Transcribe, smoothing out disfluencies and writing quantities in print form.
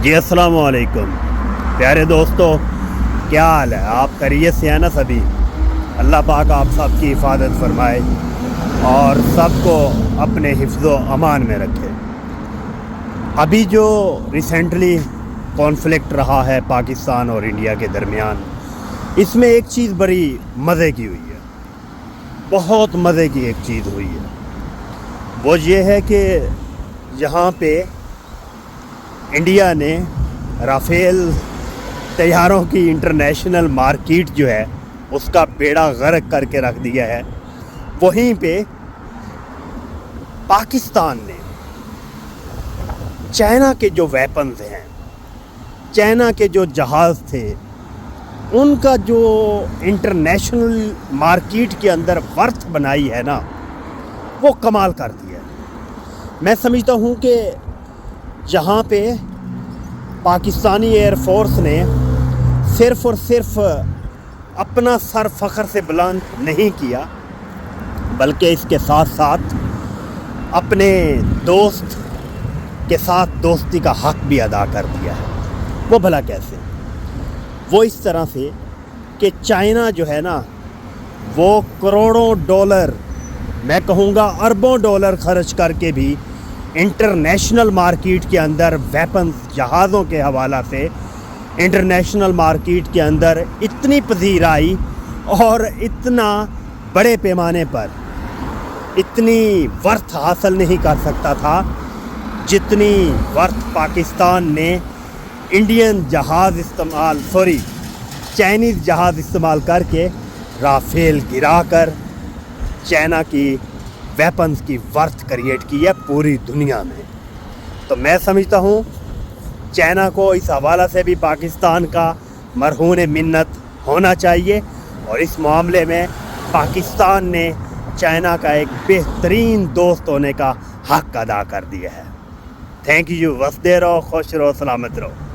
جی السلام علیکم پیارے دوستو، کیا حال ہے؟ آپ خیریت سے ہیں نا سبھی؟ اللہ پاک آپ سب کی حفاظت فرمائے اور سب کو اپنے حفظ و امان میں رکھے۔ ابھی جو ریسنٹلی کانفلکٹ رہا ہے پاکستان اور انڈیا کے درمیان، اس میں ایک چیز بڑی مزے کی ہوئی ہے، بہت مزے کی ایک چیز ہوئی ہے۔ وہ یہ ہے کہ یہاں پہ انڈیا نے رافیل طیاروں کی انٹرنیشنل مارکیٹ جو ہے اس کا بیڑا غرق کر کے رکھ دیا ہے۔ وہیں پہ پاکستان نے چائنا کے جو ویپنز ہیں، چائنا کے جو جہاز تھے، ان کا جو انٹرنیشنل مارکیٹ کے اندر ورتھ بنائی ہے نا، وہ کمال کر دیا ہے۔ میں سمجھتا ہوں کہ جہاں پہ پاکستانی ایئر فورس نے صرف اور صرف اپنا سر فخر سے بلند نہیں کیا، بلکہ اس کے ساتھ ساتھ اپنے دوست کے ساتھ دوستی کا حق بھی ادا کر دیا ہے۔ وہ بھلا کیسے؟ وہ اس طرح سے کہ چائنا جو ہے نا، وہ کروڑوں ڈالر، میں کہوں گا اربوں ڈالر خرچ کر کے بھی انٹرنیشنل مارکیٹ کے اندر ویپنز، جہازوں کے حوالہ سے انٹرنیشنل مارکیٹ کے اندر اتنی پذیرائی اور اتنا بڑے پیمانے پر اتنی ورتھ حاصل نہیں کر سکتا تھا جتنی ورتھ پاکستان نے چائنیز جہاز استعمال کر کے رافیل گرا کر چائنا کی ویپنز کی ورتھ کریٹ کی ہے پوری دنیا میں۔ تو میں سمجھتا ہوں چائنا کو اس حوالہ سے بھی پاکستان کا مرہون منت ہونا چاہیے، اور اس معاملے میں پاکستان نے چائنا کا ایک بہترین دوست ہونے کا حق ادا کر دیا ہے۔ تھینک یو، وسدے رہو، خوش رہو، سلامت رہو۔